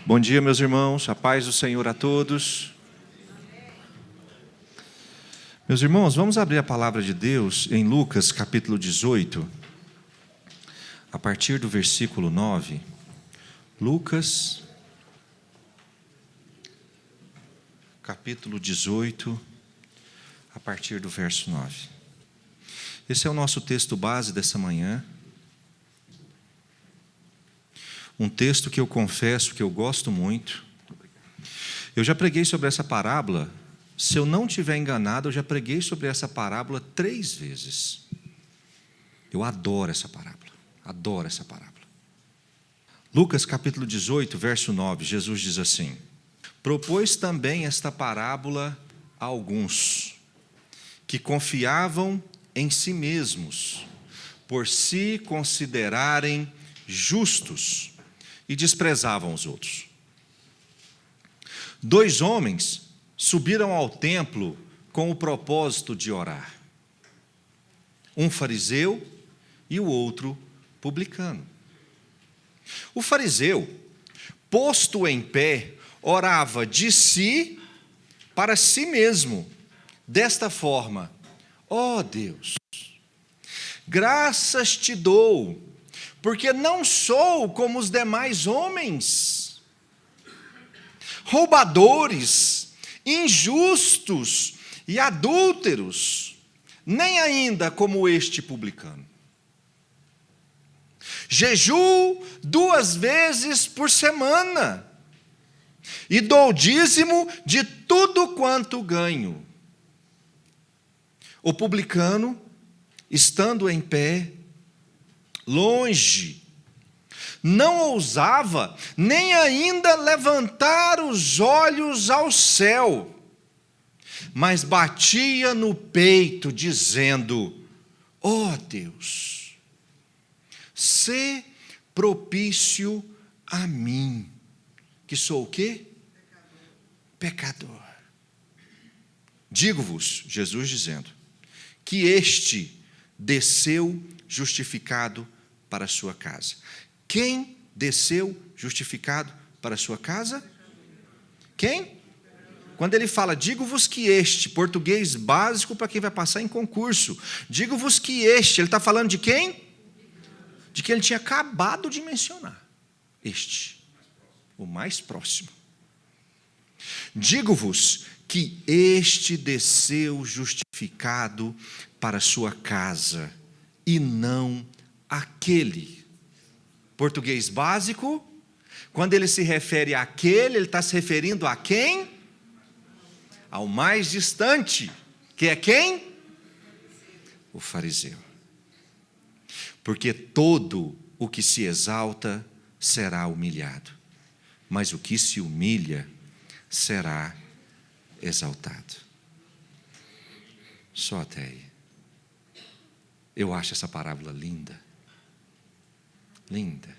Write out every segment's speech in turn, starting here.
Bom dia, meus irmãos, a paz do Senhor a todos. Meus irmãos, vamos abrir a palavra de Deus em Lucas capítulo 18, a partir do versículo 9. Lucas, capítulo 18, a partir do verso 9. Esse é o nosso texto base dessa manhã. Um texto que eu confesso que eu gosto muito. Eu já preguei sobre essa parábola. Se eu não estiver enganado, eu já preguei sobre essa parábola 3 vezes. Eu adoro essa parábola. Adoro essa parábola. Lucas capítulo 18, verso 9, Jesus diz assim: propôs também esta parábola a alguns que confiavam em si mesmos, por se considerarem justos, e desprezavam os outros. 2 homens subiram ao templo com o propósito de orar. Um fariseu e o outro publicano. O fariseu, posto em pé, orava de si para si mesmo, desta forma: ó Deus, graças te dou, porque não sou como os demais homens, roubadores, injustos e adúlteros, nem ainda como este publicano. Jejuo 2 vezes por semana e dou dízimo de tudo quanto ganho. O publicano, estando em pé, longe, não ousava nem ainda levantar os olhos ao céu, mas batia no peito, dizendo: ó Deus, sê propício a mim, que sou o quê? Pecador. Digo-vos, Jesus dizendo, que este desceu justificado para a sua casa. Quem desceu justificado para a sua casa? Quem? Quando ele fala, digo-vos que este, português básico para quem vai passar em concurso, digo-vos que este, ele está falando de quem? De quem ele tinha acabado de mencionar. Este, o mais próximo. Digo-vos que este desceu justificado para a sua casa, e não aquele. Português básico, quando ele se refere àquele, ele está se referindo a quem? Ao mais distante, que é quem? O fariseu. Porque todo o que se exalta será humilhado, mas o que se humilha será exaltado. Só até aí. Eu acho essa parábola linda. Linda.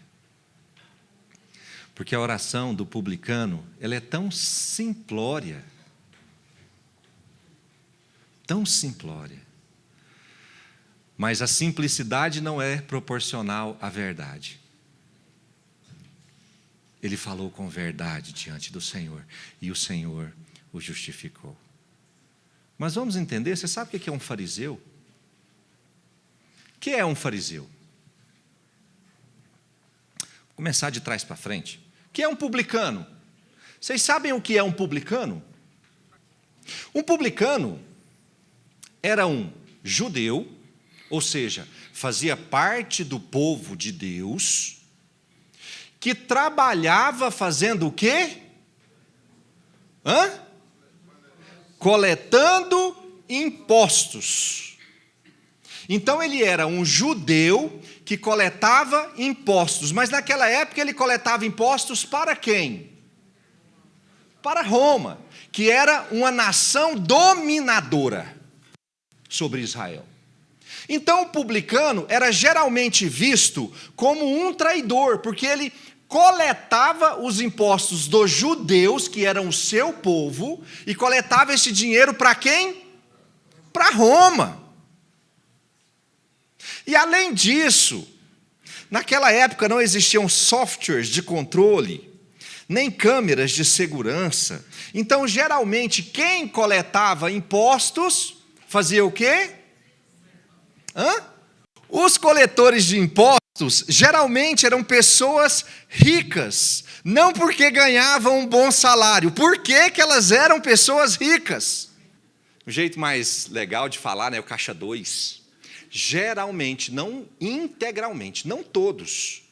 Porque a oração do publicano, ela é tão simplória. Tão simplória. Mas a simplicidade não é proporcional à verdade. Ele falou com verdade diante do Senhor, e o Senhor o justificou. Mas vamos entender, você sabe o que é um fariseu? O que é um fariseu? Vou começar de trás para frente. O que é um publicano? Vocês sabem o que é um publicano? Um publicano era um judeu, ou seja, fazia parte do povo de Deus, que trabalhava fazendo o quê? Coletando impostos. Então ele era um judeu que coletava impostos, mas naquela época ele coletava impostos para quem? Para Roma, que era uma nação dominadora sobre Israel. Então o publicano era geralmente visto como um traidor, porque ele coletava os impostos dos judeus, que eram o seu povo, e coletava esse dinheiro para quem? Para Roma. E além disso, naquela época não existiam softwares de controle, nem câmeras de segurança. Então, geralmente, quem coletava impostos fazia o quê? Os coletores de impostos geralmente eram pessoas ricas, não porque ganhavam um bom salário. Por que que elas eram pessoas ricas? O jeito mais legal de falar, né, o caixa 2. Geralmente, não integralmente, não todos,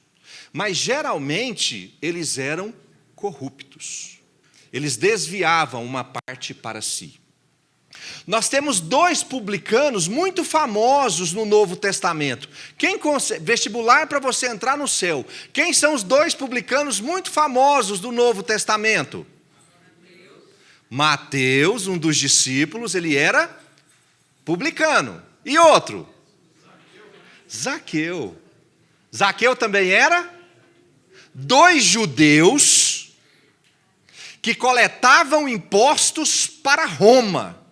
mas geralmente eles eram corruptos. Eles desviavam uma parte para si. Nós temos 2 publicanos muito famosos no Novo Testamento. Vestibular para você entrar no céu. Quem são os 2 publicanos muito famosos do Novo Testamento? Mateus, um dos discípulos, ele era publicano. E outro? Zaqueu. Zaqueu também era 2 judeus que coletavam impostos para Roma.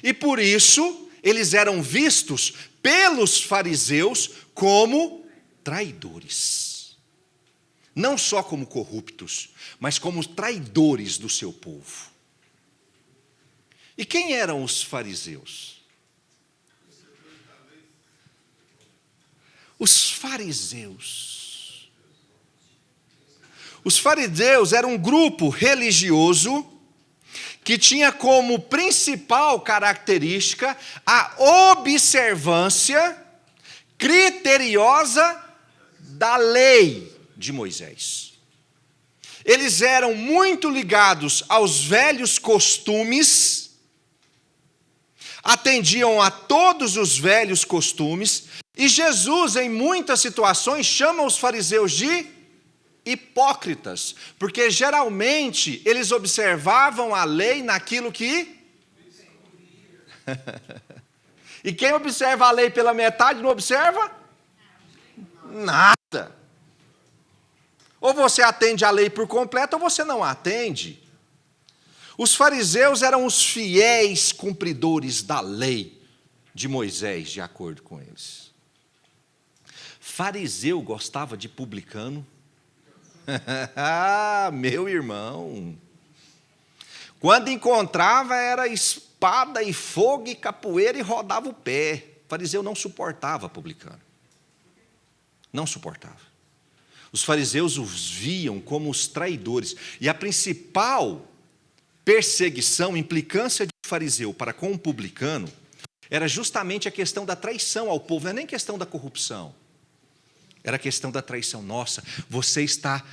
E por isso, eles eram vistos pelos fariseus como traidores. Não só como corruptos, mas como traidores do seu povo. E quem eram os fariseus? Os fariseus. Os fariseus eram um grupo religioso que tinha como principal característica a observância criteriosa da lei de Moisés. Eles eram muito ligados aos velhos costumes, atendiam a todos os velhos costumes, e Jesus, em muitas situações, chama os fariseus de hipócritas, porque geralmente eles observavam a lei naquilo que... E quem observa a lei pela metade não observa? Nada. Ou você atende a lei por completo, ou você não atende. Os fariseus eram os fiéis cumpridores da lei de Moisés, de acordo com eles. Fariseu gostava de publicano. Meu irmão, quando encontrava era espada e fogo e capoeira e rodava o pé. O fariseu não suportava publicano, não suportava. Os fariseus os viam como os traidores, e a principal perseguição, implicância de um fariseu para com um publicano, era justamente a questão da traição ao povo, não é nem questão da corrupção. Era a questão da traição. Nossa, você está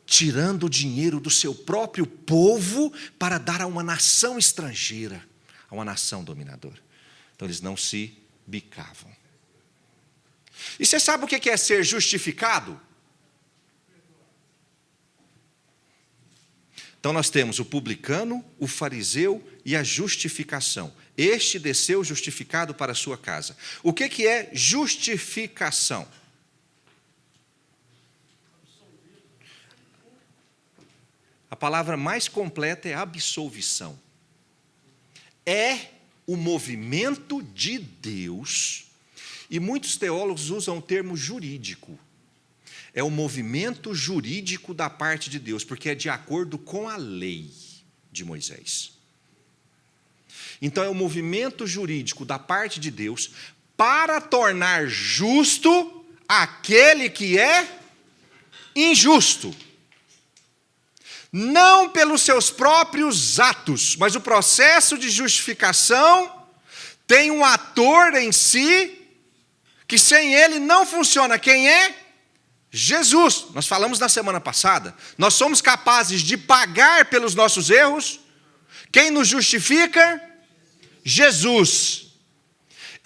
tirando o dinheiro do seu próprio povo para dar a uma nação estrangeira, a uma nação dominadora. Então eles não se bicavam. E você sabe o que é ser justificado? Então nós temos o publicano, o fariseu e a justificação. Este desceu justificado para a sua casa. O que é justificação? A palavra mais completa é absolvição. É o movimento de Deus, e muitos teólogos usam o termo jurídico. É o movimento jurídico da parte de Deus, porque é de acordo com a lei de Moisés. Então é o movimento jurídico da parte de Deus para tornar justo aquele que é injusto. Não pelos seus próprios atos, mas o processo de justificação tem um ator em si, que sem ele não funciona. Quem é? Jesus. Nós falamos na semana passada. Nós somos capazes de pagar pelos nossos erros. Quem nos justifica? Jesus.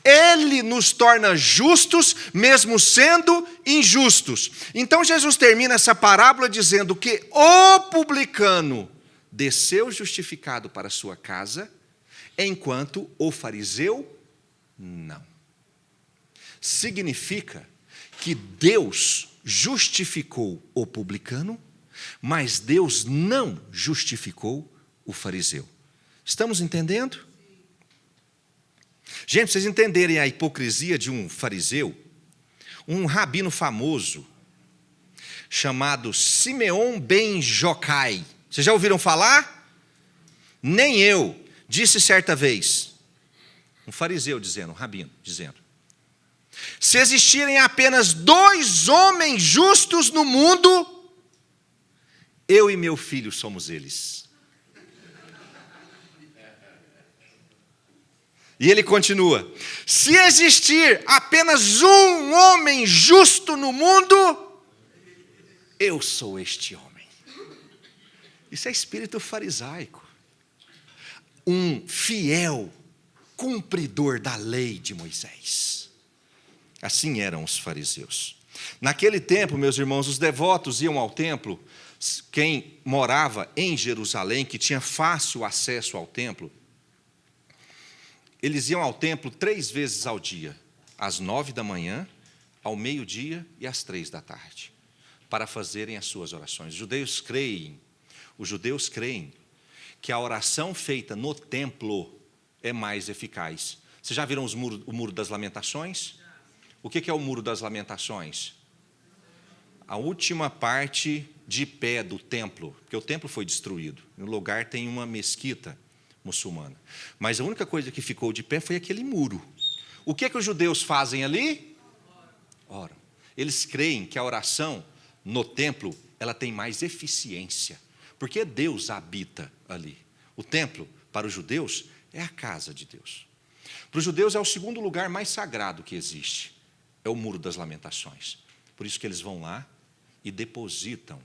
Ele nos torna justos, mesmo sendo injustos. Então Jesus termina essa parábola dizendo que o publicano desceu justificado para a sua casa, enquanto o fariseu não. Significa que Deus justificou o publicano, mas Deus não justificou o fariseu. Estamos entendendo? Gente, para vocês entenderem a hipocrisia de um fariseu, um rabino famoso chamado Simeão ben Joccai. Vocês já ouviram falar? Nem eu, disse certa vez, um fariseu dizendo, um rabino dizendo, se existirem apenas 2 homens justos no mundo, eu e meu filho somos eles. E ele continua, se existir apenas um homem justo no mundo, eu sou este homem. Isso é espírito farisaico. Um fiel cumpridor da lei de Moisés. Assim eram os fariseus. Naquele tempo, meus irmãos, os devotos iam ao templo. Quem morava em Jerusalém, que tinha fácil acesso ao templo, eles iam ao templo 3 vezes ao dia, às 9 da manhã, ao meio-dia e às 3 da tarde, para fazerem as suas orações. Os judeus creem que a oração feita no templo é mais eficaz. Vocês já viram o Muro das Lamentações? O que é o Muro das Lamentações? A última parte de pé do templo, porque o templo foi destruído. No lugar tem uma mesquita muçulmana. Mas a única coisa que ficou de pé foi aquele muro. O que os judeus fazem ali? Oram. Eles creem que a oração no templo, ela tem mais eficiência, porque Deus habita ali. O templo, para os judeus, é a casa de Deus. Para os judeus é o segundo lugar mais sagrado que existe. É o Muro das Lamentações. Por isso que eles vão lá e depositam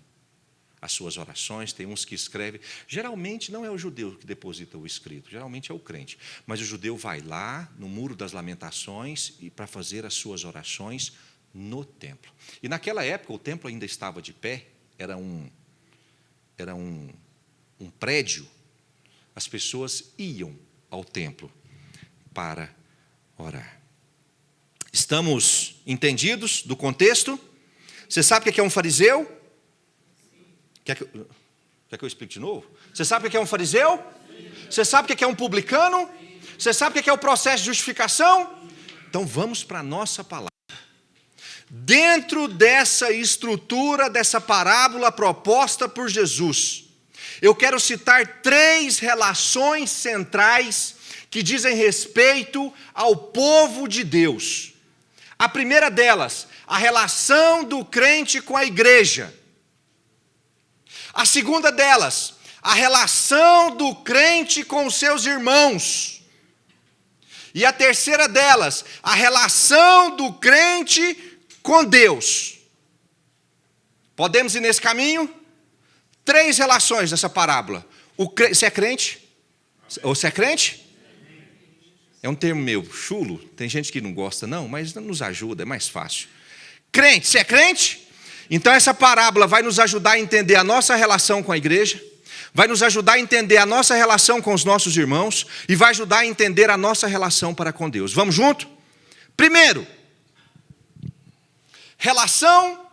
as suas orações. Tem uns que escrevem. Geralmente não é o judeu que deposita o escrito, geralmente é o crente. Mas o judeu vai lá no Muro das Lamentações e para fazer as suas orações no templo. E naquela época o templo ainda estava de pé, era um prédio. As pessoas iam ao templo para orar. Estamos entendidos do contexto? Você sabe o que é um fariseu? Quer que eu explique de novo? Você sabe o que é um fariseu? Você sabe o que é um publicano? Você sabe o que é o processo de justificação? Então vamos para a nossa palavra. Dentro dessa estrutura, dessa parábola proposta por Jesus, eu quero citar 3 relações centrais que dizem respeito ao povo de Deus. A primeira delas, a relação do crente com a igreja. A segunda delas, a relação do crente com os seus irmãos. E a terceira delas, a relação do crente com Deus. Podemos ir nesse caminho? 3 relações dessa parábola. Você é crente? Ou você é crente? É um termo meio chulo, tem gente que não gosta não, mas nos ajuda, é mais fácil. Crente, você é crente? Então essa parábola vai nos ajudar a entender a nossa relação com a igreja, vai nos ajudar a entender a nossa relação com os nossos irmãos e vai ajudar a entender a nossa relação para com Deus. Vamos junto? Primeiro, relação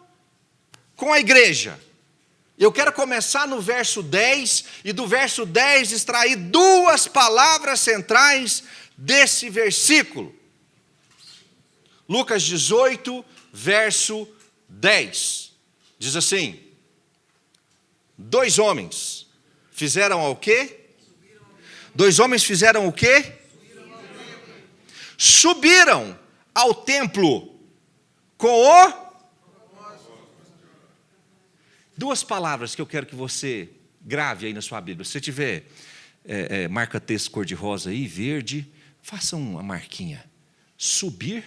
com a igreja. Eu quero começar no verso 10 e do verso 10 extrair 2 palavras centrais desse versículo. Lucas 18, verso 10. Diz assim: 2 homens fizeram o quê? 2 homens fizeram o quê? Subiram ao templo com o... 2 palavras que eu quero que você grave aí na sua Bíblia. Se você tiver marca-texto cor-de-rosa aí, verde, faça uma marquinha. Subir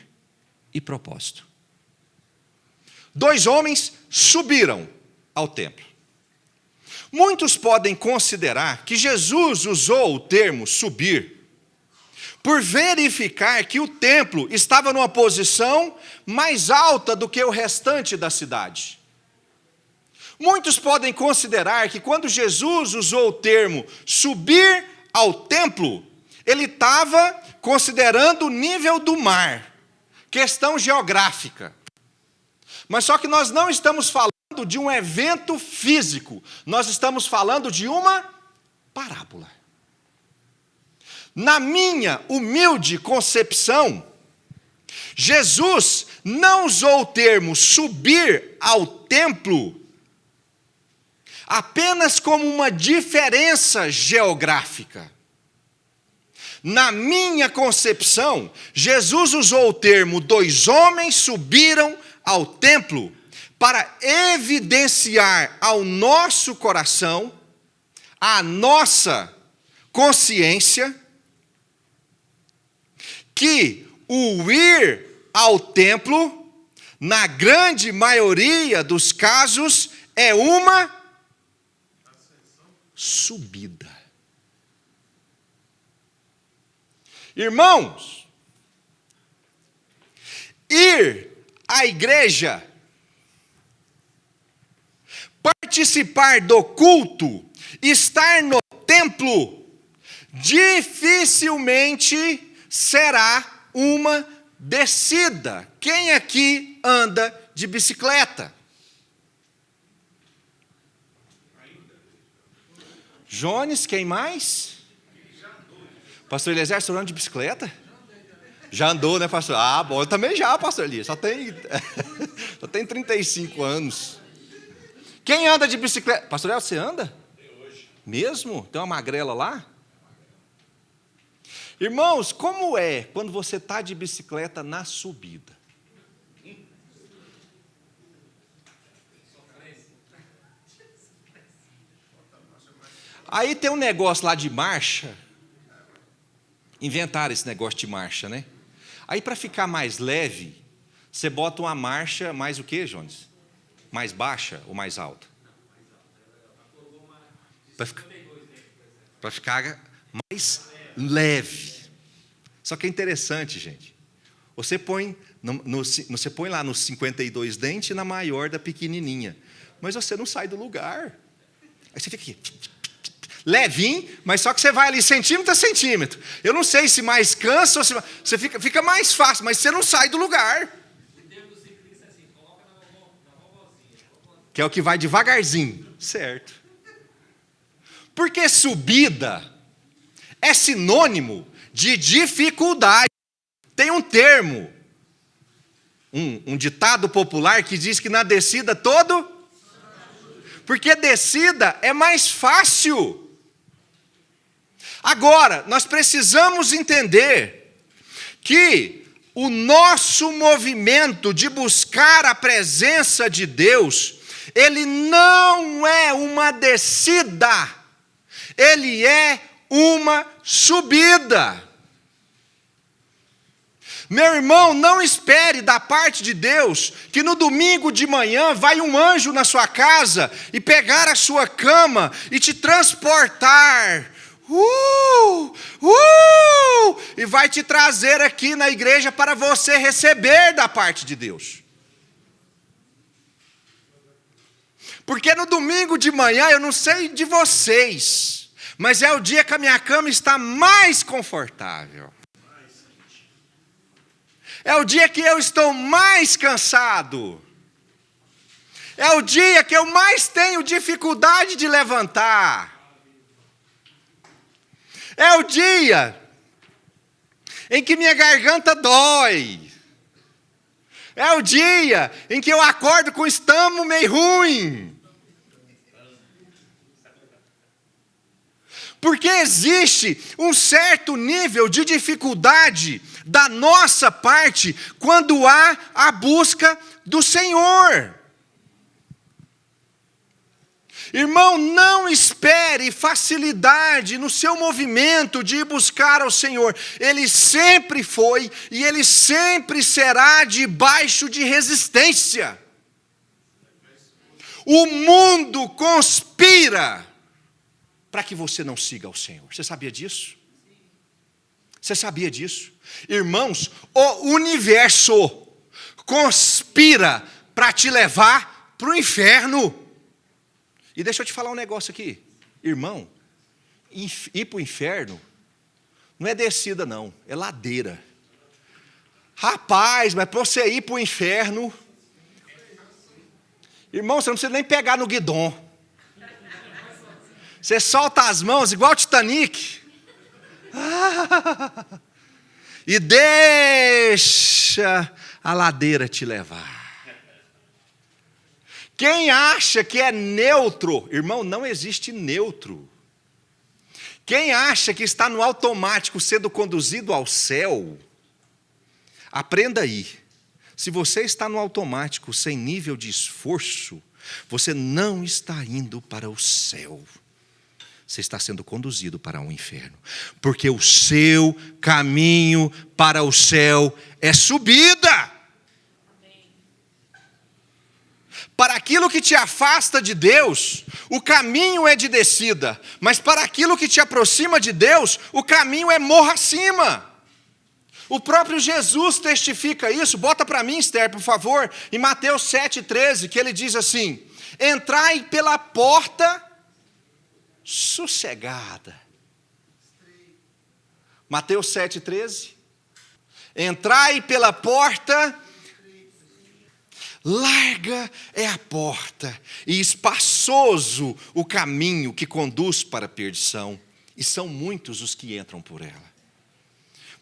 e propósito. 2 homens subiram ao templo. Muitos podem considerar que Jesus usou o termo subir por verificar que o templo estava numa posição mais alta do que o restante da cidade. Muitos podem considerar que quando Jesus usou o termo subir ao templo, ele estava considerando o nível do mar, questão geográfica. Mas só que nós não estamos falando de um evento físico, nós estamos falando de uma parábola. Na minha humilde concepção, Jesus não usou o termo subir ao templo apenas como uma diferença geográfica. Na minha concepção, Jesus usou o termo 2 homens subiram ao templo para evidenciar ao nosso coração, à nossa consciência, que o ir ao templo, na grande maioria dos casos, é uma subida. Irmãos, ir à igreja, participar do culto, estar no templo, dificilmente será uma descida. Quem aqui anda de bicicleta? Jones, quem mais? Pastor Eliezer, você anda de bicicleta? Já andou, né, pastor? Ah, bom, eu também já, pastor Elias. Só tem 35 anos. Quem anda de bicicleta? Pastor Eliezer, você anda? Mesmo? Tem uma magrela lá? Irmãos, como é quando você está de bicicleta na subida? Aí tem um negócio lá de marcha. Inventaram esse negócio de marcha, né? Aí para ficar mais leve, você bota uma marcha mais o quê, Jones? Mais baixa ou mais alta? Para ficar mais leve. Só que é interessante, gente. Você põe, você põe lá nos 52 dentes na maior da pequenininha. Mas você não sai do lugar. Aí você fica aqui. Levinho, mas só que você vai ali centímetro a centímetro. Eu não sei se mais cansa ou se você fica mais fácil, mas você não sai do lugar. Que é o que vai devagarzinho, certo? Porque subida é sinônimo de dificuldade. Tem um termo, um ditado popular que diz que na descida todo, porque descida é mais fácil. Agora, nós precisamos entender que o nosso movimento de buscar a presença de Deus, ele não é uma descida, ele é uma subida. Meu irmão, não espere da parte de Deus que no domingo de manhã vai um anjo na sua casa e pegar a sua cama e te transportar. E vai te trazer aqui na igreja para você receber da parte de Deus. Porque no domingo de manhã, eu não sei de vocês, mas é o dia que a minha cama está mais confortável. É o dia que eu estou mais cansado. É o dia que eu mais tenho dificuldade de levantar. É o dia em que minha garganta dói. É o dia em que eu acordo com o estômago meio ruim. Porque existe um certo nível de dificuldade da nossa parte quando há a busca do Senhor. Irmão, não espere facilidade no seu movimento de ir buscar ao Senhor. Ele sempre foi e ele sempre será debaixo de resistência. O mundo conspira para que você não siga ao Senhor. Você sabia disso? Você sabia disso? Irmãos, o universo conspira para te levar para o inferno. E deixa eu te falar um negócio aqui. Irmão, ir para o inferno não é descida não, é ladeira. Rapaz, mas para você ir para o inferno, irmão, você não precisa nem pegar no guidão. Você solta as mãos igual o Titanic. E deixa a ladeira te levar. Quem acha que é neutro, irmão, não existe neutro. Quem acha que está no automático sendo conduzido ao céu, aprenda aí. Se você está no automático sem nível de esforço, você não está indo para o céu. Você está sendo conduzido para o inferno. Porque o seu caminho para o céu é subida. Para aquilo que te afasta de Deus, o caminho é de descida. Mas para aquilo que te aproxima de Deus, o caminho é morro acima. O próprio Jesus testifica isso. Bota para mim, Esther, por favor, em Mateus 7,13, que ele diz assim: entrai pela porta sossegada. Mateus 7,13. Entrai pela porta, larga é a porta, e espaçoso o caminho que conduz para a perdição, e são muitos os que entram por ela.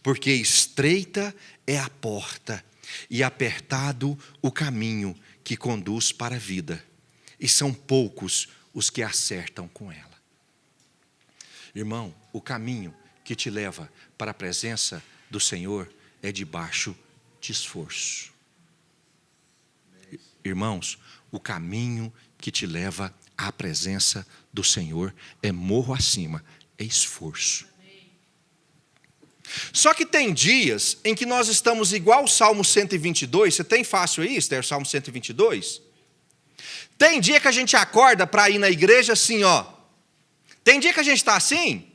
Porque estreita é a porta, e apertado o caminho que conduz para a vida, e são poucos os que acertam com ela. Irmão, o caminho que te leva para a presença do Senhor é debaixo de esforço. Irmãos, o caminho que te leva à presença do Senhor é morro acima, é esforço. Só que tem dias em que nós estamos igual o Salmo 122, você tem fácil aí, Esther, Salmo 122? Tem dia que a gente acorda para ir na igreja assim, ó. Tem dia que a gente está assim.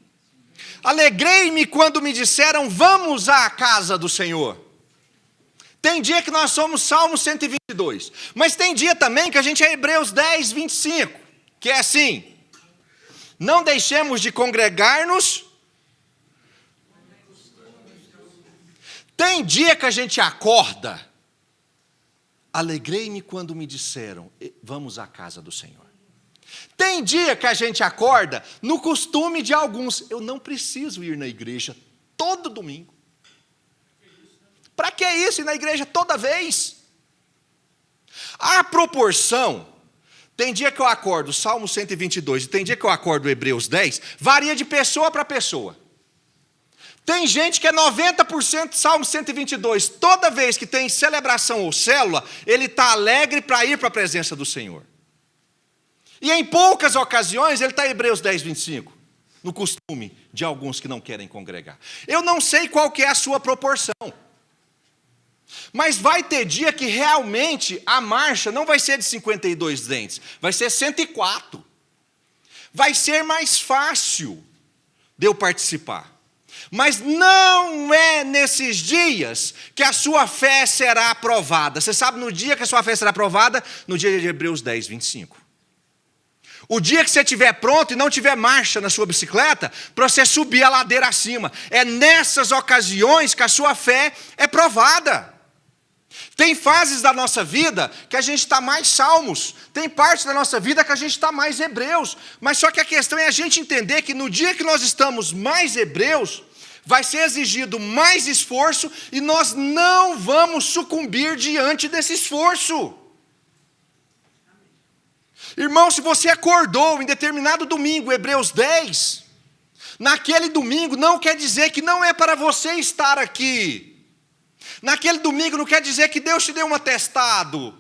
Alegrei-me quando me disseram, vamos à casa do Senhor. Tem dia que nós somos Salmo 122. Mas tem dia também que a gente é Hebreus 10, 25. Que é assim: não deixemos de congregar-nos. Tem dia que a gente acorda. Alegrei-me quando me disseram, vamos à casa do Senhor. Tem dia que a gente acorda no costume de alguns, eu não preciso ir na igreja todo domingo. Para que isso ir na igreja toda vez? A proporção, tem dia que eu acordo Salmo 122 e tem dia que eu acordo Hebreus 10, varia de pessoa para pessoa. Tem gente que é 90% Salmo 122, toda vez que tem celebração ou célula, ele está alegre para ir para a presença do Senhor. E em poucas ocasiões ele está em Hebreus 10, 25, no costume de alguns que não querem congregar. Eu não sei qual que é a sua proporção, mas vai ter dia que realmente a marcha não vai ser de 52 dentes, vai ser 104. Vai ser mais fácil de eu participar. Mas não é nesses dias que a sua fé será aprovada. Você sabe no dia que a sua fé será aprovada? No dia de Hebreus 10, 25. O dia que você estiver pronto e não tiver marcha na sua bicicleta, para você subir a ladeira acima. É nessas ocasiões que a sua fé é provada. Tem fases da nossa vida que a gente está mais Salmos. Tem partes da nossa vida que a gente está mais Hebreus. Mas só que a questão é a gente entender que no dia que nós estamos mais Hebreus, vai ser exigido mais esforço e nós não vamos sucumbir diante desse esforço. Irmão, se você acordou em determinado domingo, Hebreus 10, naquele domingo não quer dizer que não é para você estar aqui. Naquele domingo não quer dizer que Deus te deu um atestado.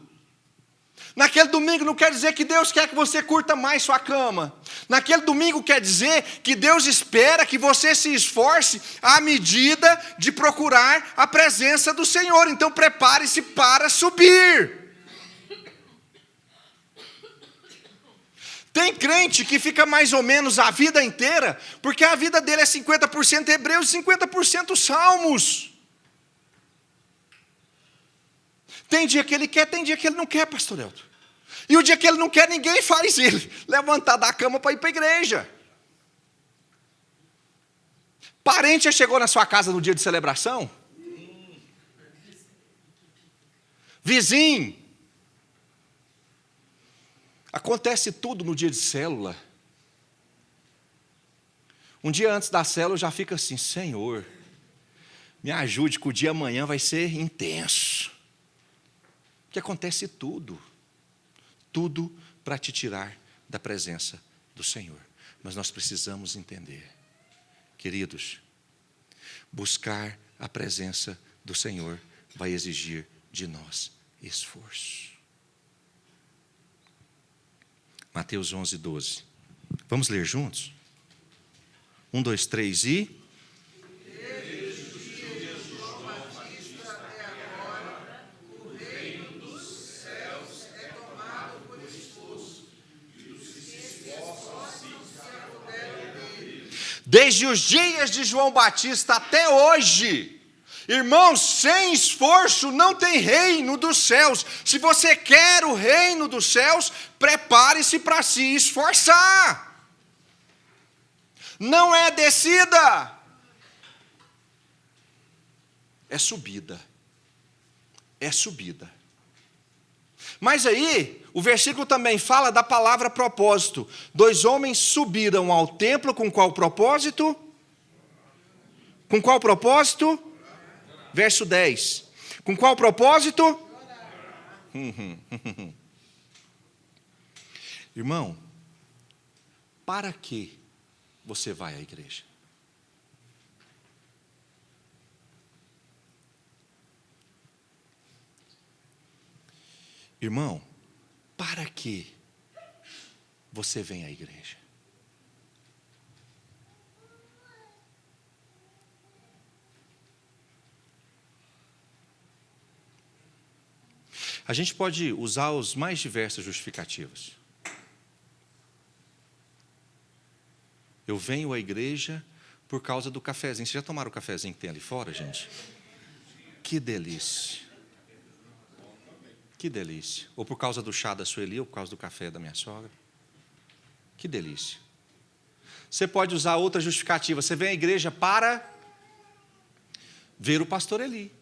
Naquele domingo não quer dizer que Deus quer que você curta mais sua cama. Naquele domingo quer dizer que Deus espera que você se esforce à medida de procurar a presença do Senhor. Então prepare-se para subir. Tem crente que fica mais ou menos a vida inteira, porque a vida dele é 50% Hebreus e 50% Salmos. Tem dia que ele quer, tem dia que ele não quer, pastor Elton. E o dia que ele não quer, ninguém faz ele levantar da cama para ir para a igreja. Parente já chegou na sua casa no dia de celebração? Vizinho. Acontece tudo no dia de célula. Um dia antes da célula já fica assim, Senhor, me ajude que o dia amanhã vai ser intenso. que acontece tudo para te tirar da presença do Senhor. Mas nós precisamos entender, queridos, buscar a presença do Senhor vai exigir de nós esforço. Mateus 11, 12. Vamos ler juntos? 1, 2, 3 e... Desde os dias de João Batista até hoje, irmãos, sem esforço não tem reino dos céus. Se você quer o reino dos céus, prepare-se para se esforçar. Não é descida, é subida. É subida. Mas aí, o versículo também fala da palavra propósito. 2 homens subiram ao templo com qual propósito? Com qual propósito? Verso 10. Com qual propósito? Irmão, para que você vai à igreja? Irmão, para que você vem à igreja? A gente pode usar os mais diversas justificativas. Eu venho à igreja por causa do cafezinho. Vocês já tomaram o cafezinho que tem ali fora, gente? Que delícia. Que delícia. Ou por causa do chá da Sueli, ou por causa do café da minha sogra. Que delícia. Você pode usar outra justificativa. Você vem à igreja para ver o pastor Eli.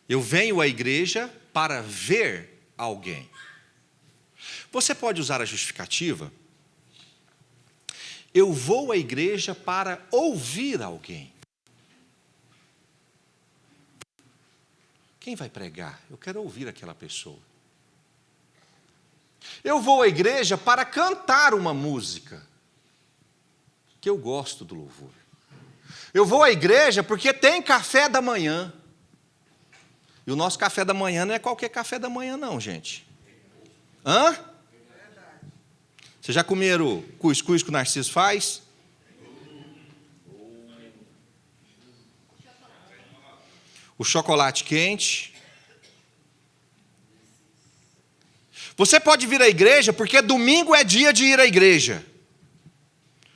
Eu venho à igreja para ver alguém. Você pode usar a justificativa. Eu vou à igreja para ouvir alguém. Quem vai pregar? Eu quero ouvir aquela pessoa. Eu vou à igreja para cantar uma música, que eu gosto do louvor. Eu vou à igreja porque tem café da manhã. E o nosso café da manhã não é qualquer café da manhã não, gente. Hã? Vocês já comeram cuscuz que o Narciso faz? O chocolate quente. Você pode vir à igreja porque domingo é dia de ir à igreja.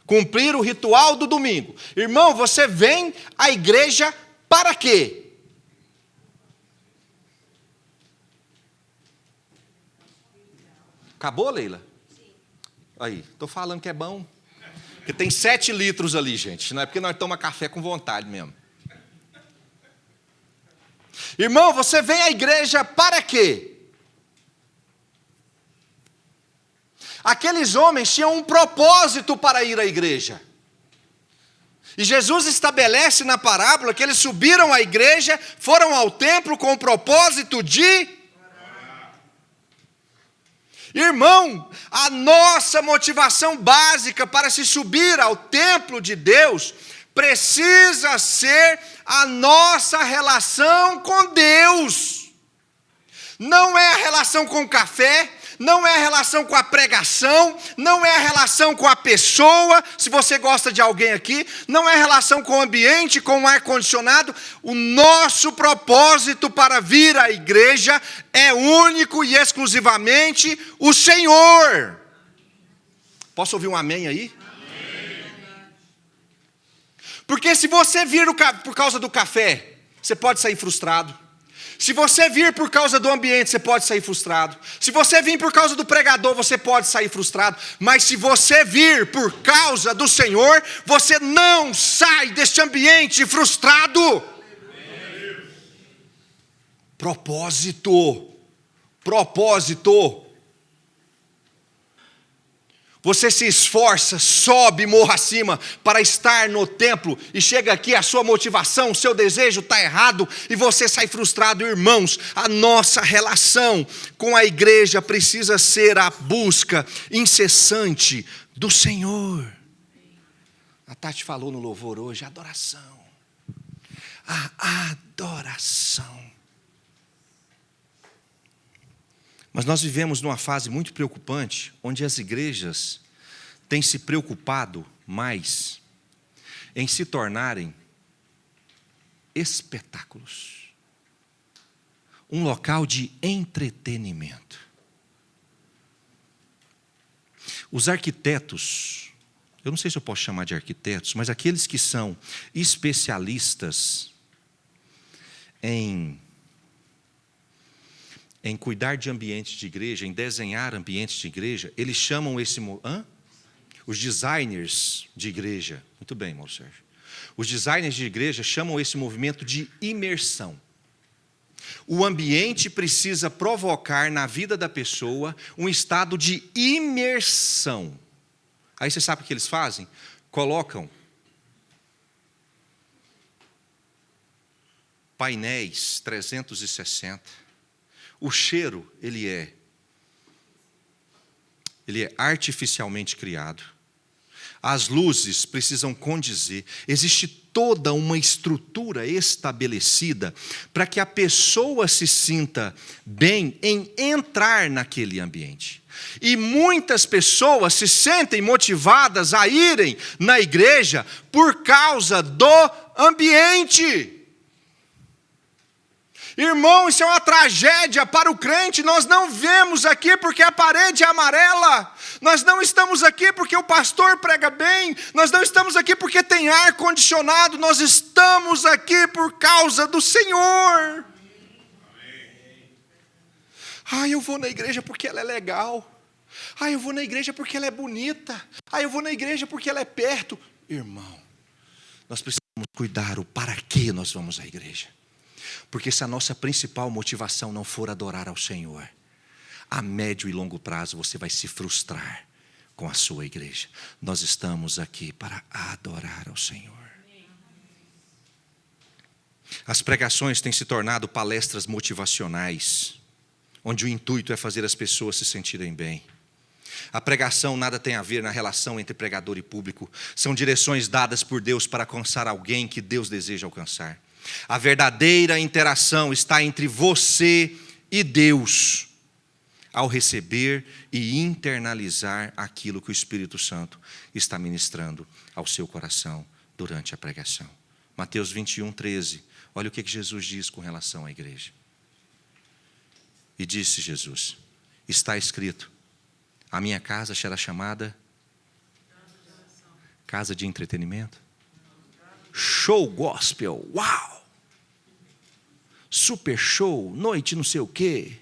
Cumprir o ritual do domingo. Irmão, você vem à igreja para quê? Acabou, Leila? Aí, estou falando que é bom. Porque tem 7 litros ali, gente. Não é porque nós tomamos café com vontade mesmo. Irmão, você vem à igreja para quê? Aqueles homens tinham um propósito para ir à igreja. E Jesus estabelece na parábola que eles subiram à igreja, foram ao templo com o propósito de... Irmão, a nossa motivação básica para se subir ao templo de Deus precisa ser a nossa relação com Deus. Não é a relação com o café, não é a relação com a pregação, não é a relação com a pessoa, se você gosta de alguém aqui, não é a relação com o ambiente, com o ar-condicionado. O nosso propósito para vir à igreja é único e exclusivamente o Senhor. Posso ouvir um amém aí? Amém. Porque se você vir por causa do café, você pode sair frustrado. Se você vir por causa do ambiente, você pode sair frustrado. Se você vir por causa do pregador, você pode sair frustrado. Mas se você vir por causa do Senhor, você não sai deste ambiente frustrado. Propósito. Propósito. Você se esforça, sobe morro acima para estar no templo e chega aqui, a sua motivação, o seu desejo está errado e você sai frustrado. Irmãos, a nossa relação com a igreja precisa ser a busca incessante do Senhor. A Tati falou no louvor hoje, adoração. A adoração. Mas nós vivemos numa fase muito preocupante, onde as igrejas têm se preocupado mais em se tornarem espetáculos, um local de entretenimento. Os arquitetos, eu não sei se eu posso chamar de arquitetos, mas aqueles que são especialistas em cuidar de ambientes de igreja, em desenhar ambientes de igreja, eles chamam os designers de igreja. Muito bem, irmão Sérgio. Os designers de igreja chamam esse movimento de imersão. O ambiente precisa provocar na vida da pessoa um estado de imersão. Aí você sabe o que eles fazem? Colocam painéis 360. O cheiro, ele é artificialmente criado. As luzes precisam condizer. Existe toda uma estrutura estabelecida para que a pessoa se sinta bem em entrar naquele ambiente. E muitas pessoas se sentem motivadas a irem na igreja por causa do ambiente. Irmão, isso é uma tragédia para o crente. Nós não vemos aqui porque a parede é amarela. Nós não estamos aqui porque o pastor prega bem. Nós não estamos aqui porque tem ar condicionado. Nós estamos aqui por causa do Senhor. Eu vou na igreja porque ela é legal. Eu vou na igreja porque ela é bonita. Eu vou na igreja porque ela é perto. Irmão, nós precisamos cuidar o para que nós vamos à igreja. Porque se a nossa principal motivação não for adorar ao Senhor, a médio e longo prazo você vai se frustrar com a sua igreja. Nós estamos aqui para adorar ao Senhor. As pregações têm se tornado palestras motivacionais, onde o intuito é fazer as pessoas se sentirem bem. A pregação nada tem a ver na relação entre pregador e público. São direções dadas por Deus para alcançar alguém que Deus deseja alcançar. A verdadeira interação está entre você e Deus, ao receber e internalizar aquilo que o Espírito Santo está ministrando ao seu coração durante a pregação. Mateus 21:13, olha o que Jesus diz com relação à igreja. E disse Jesus, está escrito, a minha casa será chamada casa de entretenimento. Show gospel, uau! Super show, noite não sei o quê.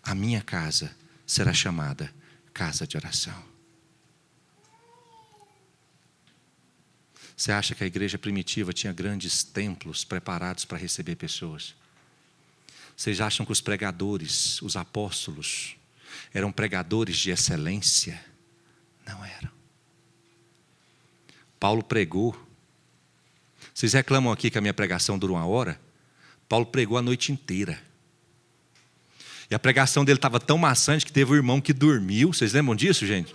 A minha casa será chamada casa de oração. Você acha que a igreja primitiva tinha grandes templos preparados para receber pessoas? Vocês acham que os pregadores, os apóstolos, eram pregadores de excelência? Não eram. Paulo pregou. Vocês reclamam aqui que a minha pregação dura 1 hora? Paulo pregou a noite inteira. E a pregação dele estava tão maçante que teve um irmão que dormiu. Vocês lembram disso, gente?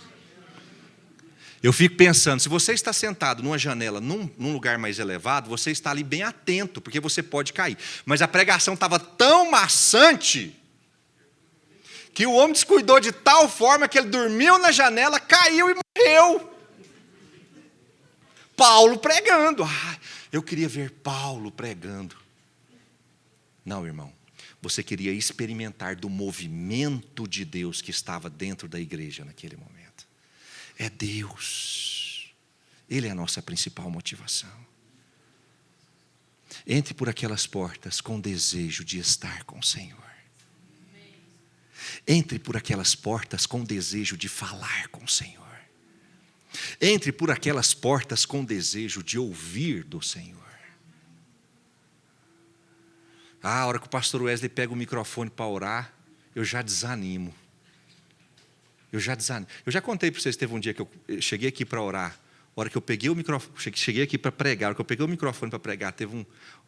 Eu fico pensando, se você está sentado numa janela, num lugar mais elevado, você está ali bem atento, porque você pode cair. Mas a pregação estava tão maçante que o homem descuidou de tal forma que ele dormiu na janela, caiu e morreu. Paulo pregando. Eu queria ver Paulo pregando. Não, irmão. Você queria experimentar do movimento de Deus que estava dentro da igreja naquele momento. É Deus. Ele é a nossa principal motivação. Entre por aquelas portas com desejo de estar com o Senhor. Entre por aquelas portas com desejo de falar com o Senhor. Entre por aquelas portas com desejo de ouvir do Senhor. A hora que o pastor Wesley pega o microfone para orar, eu já desanimo. Eu já desanimo. Eu já contei para vocês, teve um dia que eu cheguei aqui para orar. A hora que eu peguei o microfone, cheguei aqui para pregar, a hora que eu peguei o microfone para pregar, teve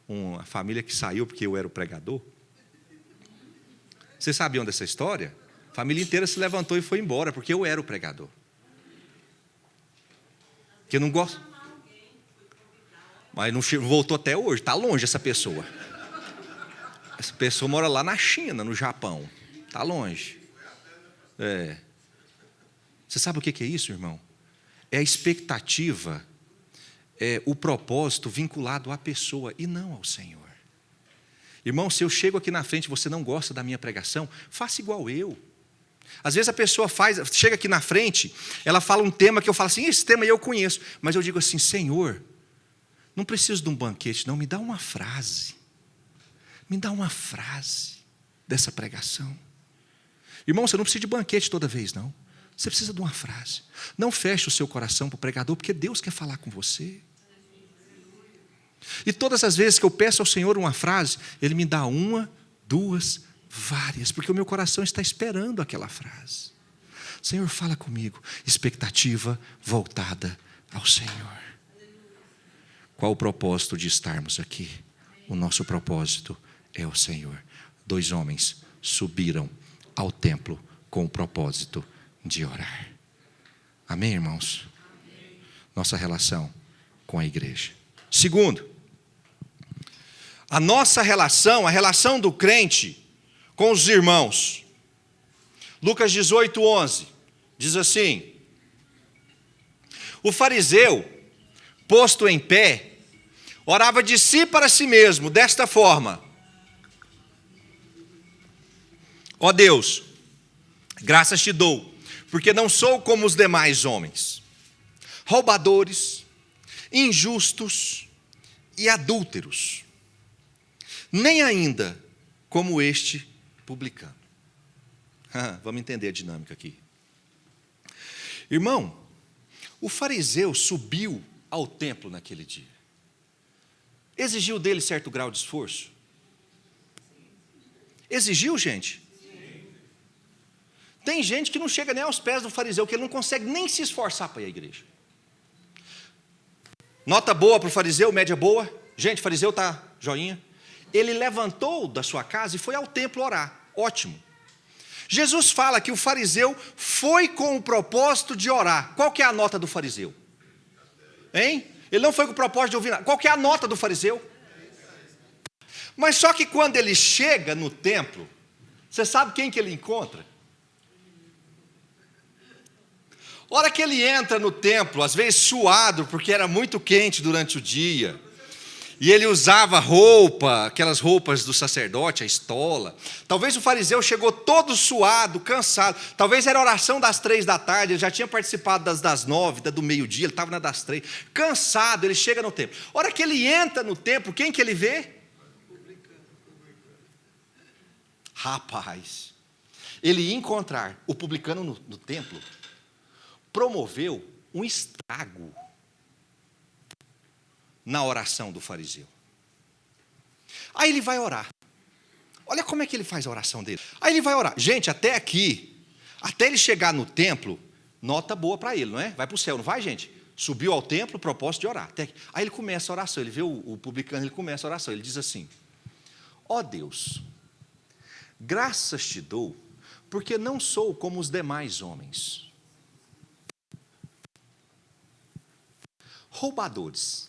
uma família que saiu porque eu era o pregador. Vocês sabiam dessa história? A família inteira se levantou e foi embora, porque eu era o pregador. Que eu não gosto. Mas não voltou até hoje, está longe essa pessoa. Essa pessoa mora lá na China, no Japão. Está longe. Você sabe o que é isso, irmão? É a expectativa, é o propósito vinculado à pessoa e não ao Senhor. Irmão, se eu chego aqui na frente e você não gosta da minha pregação, faça igual eu. Às vezes a pessoa chega aqui na frente, ela fala um tema que eu falo assim, esse tema eu conheço. Mas eu digo assim, Senhor, não preciso de um banquete, não, me dá uma frase. Me dá uma frase dessa pregação. Irmão, você não precisa de banquete toda vez, não. Você precisa de uma frase. Não feche o seu coração para o pregador, porque Deus quer falar com você. E todas as vezes que eu peço ao Senhor uma frase, Ele me dá uma, duas, várias, porque o meu coração está esperando aquela frase. Senhor, fala comigo. Expectativa voltada ao Senhor. Qual o propósito de estarmos aqui? O nosso propósito é o Senhor. 2 homens subiram ao templo com o propósito de orar. Amém, irmãos? Amém. Nossa relação com a igreja. Segundo, a nossa relação, a relação do crente com os irmãos. Lucas 18:11 diz assim: o fariseu, posto em pé, orava de si para si mesmo, desta forma: ó Deus, graças te dou, porque não sou como os demais homens, roubadores, injustos e adúlteros, nem ainda como este publicano. Vamos entender a dinâmica aqui. Irmão, o fariseu subiu ao templo naquele dia. Exigiu dele certo grau de esforço? Exigiu, gente? Tem gente que não chega nem aos pés do fariseu, que ele não consegue nem se esforçar para ir à igreja. Nota boa para o fariseu, média boa. Gente, o fariseu está joinha. Ele levantou da sua casa e foi ao templo orar. Ótimo. Jesus fala que o fariseu foi com o propósito de orar. Qual que é a nota do fariseu? Hein? Ele não foi com o propósito de ouvir nada. Qual que é a nota do fariseu? Mas só que quando ele chega no templo, você sabe quem que ele encontra? A hora que ele entra no templo, às vezes suado, porque era muito quente durante o dia, e ele usava roupa, aquelas roupas do sacerdote, a estola. Talvez o fariseu chegou todo suado, cansado. Talvez era a oração das 3 da tarde, ele já tinha participado das 9, da do meio-dia, ele estava na das 3. Cansado, ele chega no templo. A hora que ele entra no templo, quem que ele vê? Rapaz, ele ia encontrar o publicano no templo, promoveu um estrago na oração do fariseu. Aí ele vai orar. Olha como é que ele faz a oração dele. Aí ele vai orar. Gente, até aqui, até ele chegar no templo, nota boa para ele, não é? Vai para o céu, não vai, gente? Subiu ao templo, propósito de orar. Até aqui. Aí ele começa a oração, ele vê o publicano, ele começa a oração. Ele diz assim: ó Deus, graças te dou, porque não sou como os demais homens, roubadores.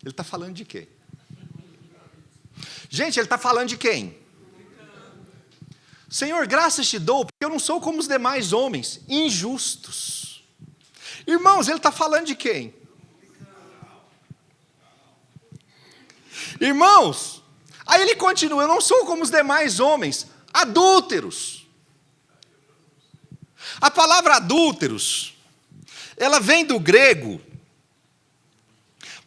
Ele está falando de quem? Gente, ele está falando de quem? Senhor, graças te dou, porque eu não sou como os demais homens, injustos. Irmãos, ele está falando de quem? Irmãos, aí ele continua: eu não sou como os demais homens, adúlteros. A palavra adúlteros, ela vem do grego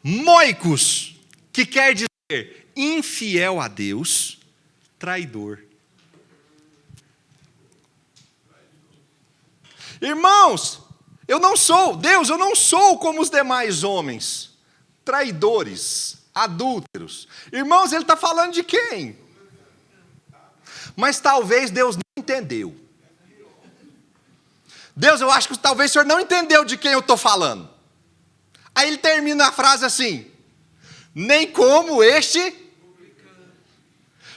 moikos, que quer dizer infiel a Deus, traidor. Irmãos, eu não sou como os demais homens, traidores, adúlteros. Irmãos, ele está falando de quem? Mas talvez Deus não entendeu. Deus, eu acho que talvez o senhor não entendeu de quem eu estou falando. Aí ele termina a frase assim: nem como este publicano.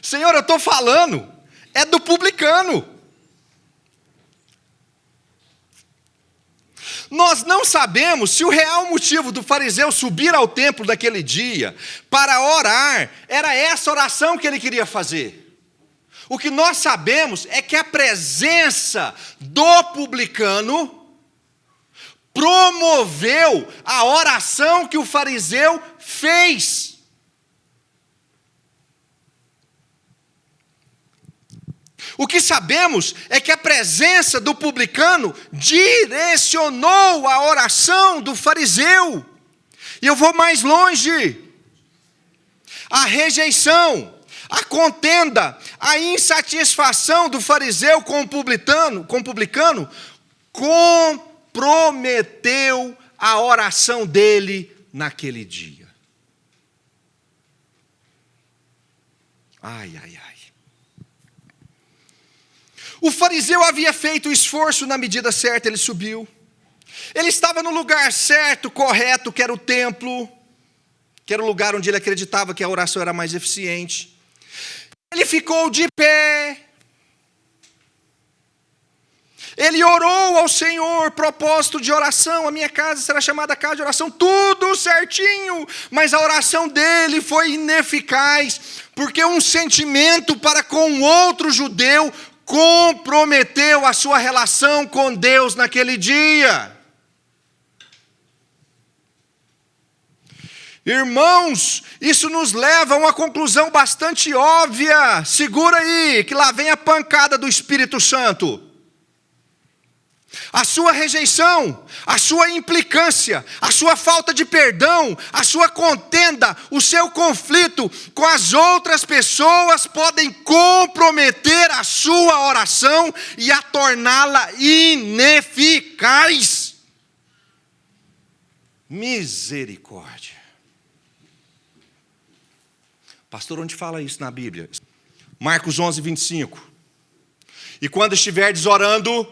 Senhor, eu estou falando, é do publicano. Nós não sabemos se o real motivo do fariseu subir ao templo naquele dia para orar era essa oração que ele queria fazer. O que nós sabemos é que a presença do publicano promoveu a oração que o fariseu fez. O que sabemos é que a presença do publicano direcionou a oração do fariseu. E eu vou mais longe. A rejeição, a contenda, a insatisfação do fariseu com o publicano comprometeu a oração dele naquele dia. Ai, ai, ai. O fariseu havia feito o esforço na medida certa, ele subiu. Ele estava no lugar certo, correto, que era o templo, que era o lugar onde ele acreditava que a oração era mais eficiente. Ele ficou de pé. Ele orou ao Senhor, propósito de oração, a minha casa será chamada casa de oração, tudo certinho, mas a oração dele foi ineficaz, porque um sentimento para com outro judeu comprometeu a sua relação com Deus naquele dia. Irmãos, isso nos leva a uma conclusão bastante óbvia. Segura aí, que lá vem a pancada do Espírito Santo. A sua rejeição, a sua implicância, a sua falta de perdão, a sua contenda, o seu conflito com as outras pessoas podem comprometer a sua oração e a torná-la ineficaz. Misericórdia. Pastor, onde fala isso na Bíblia? Marcos 11, 25. E quando estiverdes orando,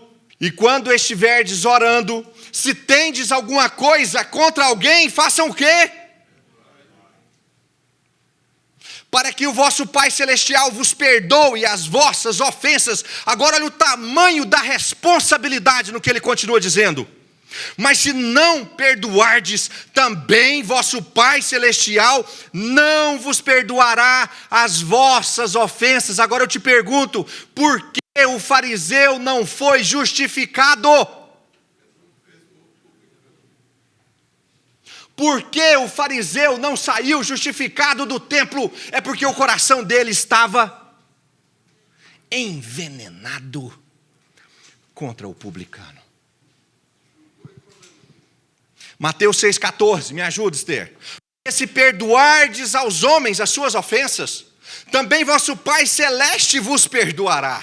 se tendes alguma coisa contra alguém, façam o quê? Para que o vosso Pai Celestial vos perdoe as vossas ofensas. Agora olha o tamanho da responsabilidade no que ele continua dizendo. Mas se não perdoardes, também vosso Pai Celestial não vos perdoará as vossas ofensas. Agora eu te pergunto, por que o fariseu não foi justificado? Por que o fariseu não saiu justificado do templo? É porque o coração dele estava envenenado contra o publicano. Mateus 6,14, me ajuda, Esther. Se perdoardes aos homens as suas ofensas, também vosso Pai Celeste vos perdoará.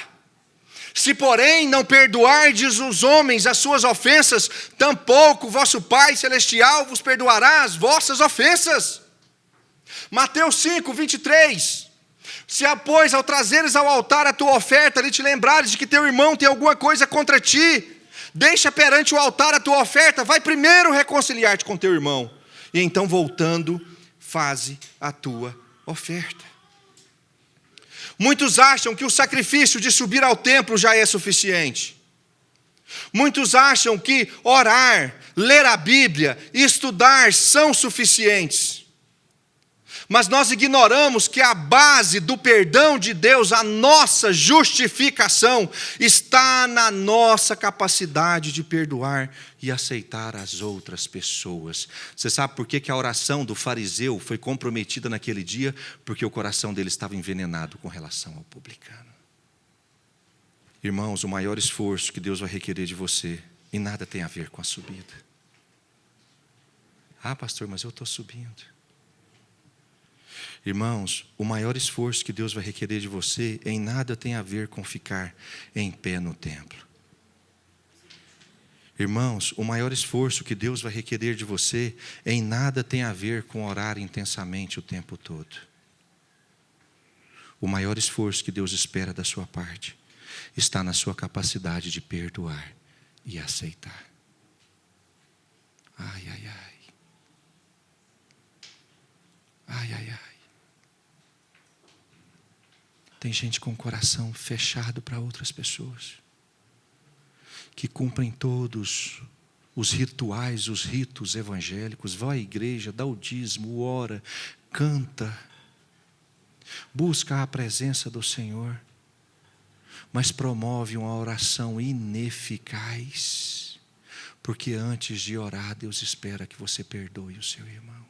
Se, porém, não perdoardes os homens as suas ofensas, tampouco vosso Pai Celestial vos perdoará as vossas ofensas. Mateus 5, 23. Se, pois, ao trazeres ao altar a tua oferta, ali te lembrares de que teu irmão tem alguma coisa contra ti, deixa perante o altar a tua oferta, vai primeiro reconciliar-te com teu irmão, e então voltando, faze a tua oferta. Muitos acham que o sacrifício de subir ao templo já é suficiente. Muitos acham que orar, ler a Bíblia e estudar são suficientes. Mas nós ignoramos que a base do perdão de Deus, a nossa justificação, está na nossa capacidade de perdoar e aceitar as outras pessoas. Você sabe por que a oração do fariseu foi comprometida naquele dia? Porque o coração dele estava envenenado com relação ao publicano. Irmãos, o maior esforço que Deus vai requerer de você, e nada tem a ver com a subida. Ah, pastor, mas eu estou subindo. Irmãos, o maior esforço que Deus vai requerer de você em nada tem a ver com ficar em pé no templo. Irmãos, o maior esforço que Deus vai requerer de você em nada tem a ver com orar intensamente o tempo todo. O maior esforço que Deus espera da sua parte está na sua capacidade de perdoar e aceitar. Ai, ai, ai. Ai, ai, ai. Tem gente com o coração fechado para outras pessoas, que cumprem todos os rituais, os ritos evangélicos, vai à igreja, dá o dízimo, ora, canta, busca a presença do Senhor, mas promove uma oração ineficaz, porque antes de orar, Deus espera que você perdoe o seu irmão.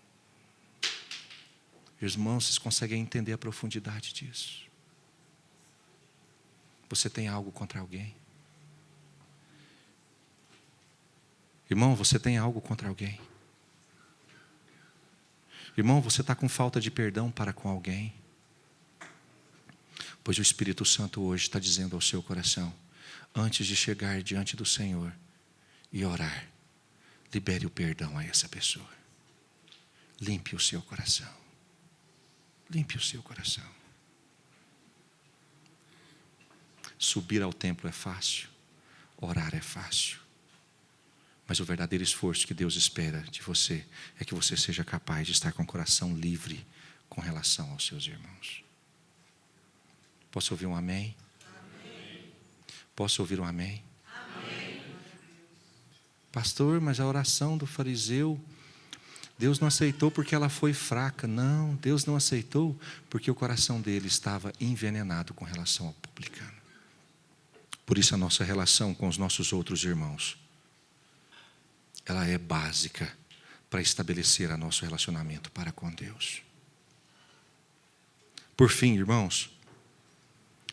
Irmãos, vocês conseguem entender a profundidade disso? Você tem algo contra alguém? Irmão, você tem algo contra alguém? Irmão, você está com falta de perdão para com alguém? Pois o Espírito Santo hoje está dizendo ao seu coração, antes de chegar diante do Senhor e orar, libere o perdão a essa pessoa. Limpe o seu coração. Limpe o seu coração. Subir ao templo é fácil, orar é fácil. Mas o verdadeiro esforço que Deus espera de você é que você seja capaz de estar com o coração livre com relação aos seus irmãos. Posso ouvir um amém? Amém. Posso ouvir um amém? Amém. Pastor, mas a oração do fariseu, Deus não aceitou porque ela foi fraca. Não, Deus não aceitou porque o coração dele estava envenenado com relação ao publicano. Por isso a nossa relação com os nossos outros irmãos, ela é básica para estabelecer o nosso relacionamento para com Deus. Por fim, irmãos,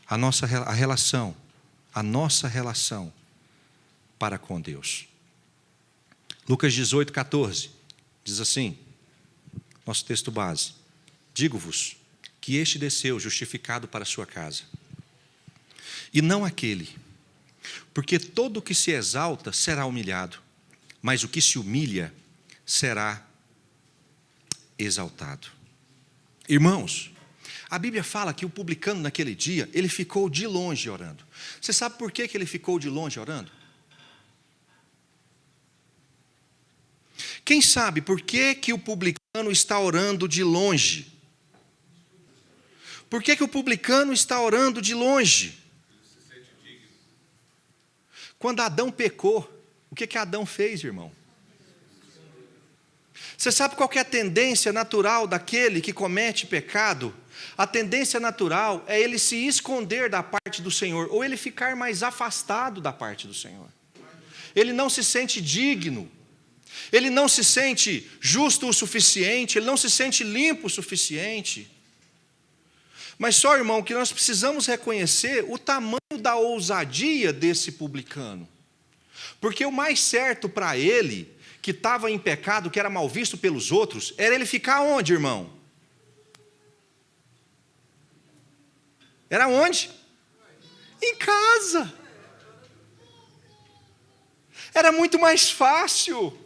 a nossa relação para com Deus. Lucas 18, 14, diz assim, nosso texto base: digo-vos que este desceu justificado para a sua casa, e não aquele, porque todo o que se exalta será humilhado, mas o que se humilha será exaltado. Irmãos, a Bíblia fala que o publicano naquele dia, ele ficou de longe orando. Você sabe por que ele ficou de longe orando? Quem sabe por que o publicano está orando de longe? Por que o publicano está orando de longe? Quando Adão pecou, o que Adão fez, irmão? Você sabe qual que é a tendência natural daquele que comete pecado? A tendência natural é ele se esconder da parte do Senhor, ou ele ficar mais afastado da parte do Senhor. Ele não se sente digno, ele não se sente justo o suficiente, ele não se sente limpo o suficiente. Mas só, irmão, que nós precisamos reconhecer o tamanho da ousadia desse publicano. Porque o mais certo para ele, que estava em pecado, que era mal visto pelos outros, era ele ficar onde, irmão? Era onde? Em casa. Era muito mais fácil.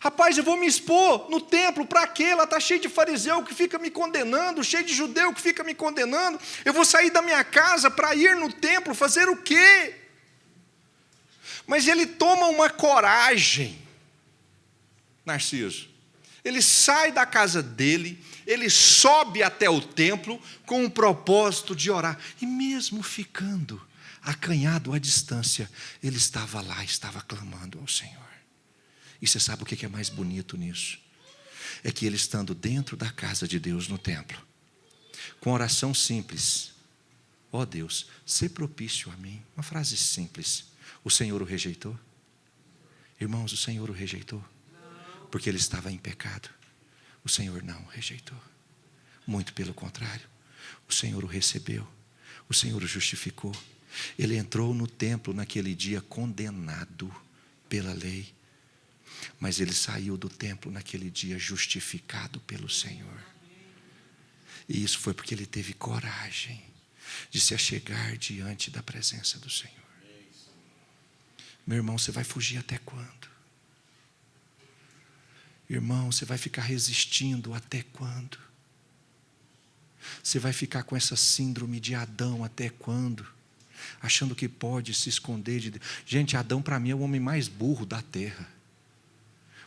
Rapaz, eu vou me expor no templo, para quê? Lá está cheio de fariseu que fica me condenando, cheio de judeu que fica me condenando. Eu vou sair da minha casa para ir no templo fazer o quê? Mas ele toma uma coragem, Narciso. Ele sai da casa dele, ele sobe até o templo com o propósito de orar. E mesmo ficando acanhado à distância, ele estava lá, estava clamando ao Senhor. E você sabe o que é mais bonito nisso? É que ele estando dentro da casa de Deus no templo, com oração simples: ó Deus, sê propício a mim. Uma frase simples. O Senhor o rejeitou? Irmãos, o Senhor o rejeitou? Porque ele estava em pecado. O Senhor não o rejeitou. Muito pelo contrário. O Senhor o recebeu. O Senhor o justificou. Ele entrou no templo naquele dia condenado pela lei. Mas ele saiu do templo naquele dia justificado pelo Senhor. E isso foi porque ele teve coragem de se achegar diante da presença do Senhor. Meu irmão, você vai fugir até quando? Irmão, você vai ficar resistindo até quando? Você vai ficar com essa síndrome de Adão até quando? achando que pode se esconder de Deus. Gente, Adão para mim é o homem mais burro da terra,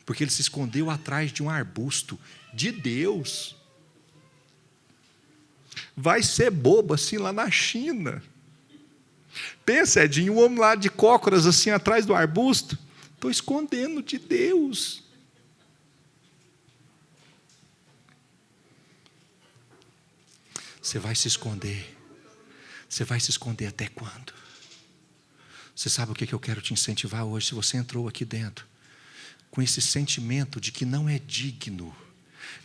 porque ele se escondeu atrás de um arbusto de Deus. Vai ser bobo assim lá na China. Pensa, Edinho, um homem lá de cócoras assim atrás do arbusto. Estou escondendo de Deus. Você vai se esconder. Você vai se esconder até quando? Você sabe o que eu quero te incentivar hoje? Se você entrou aqui dentro com esse sentimento de que não é digno,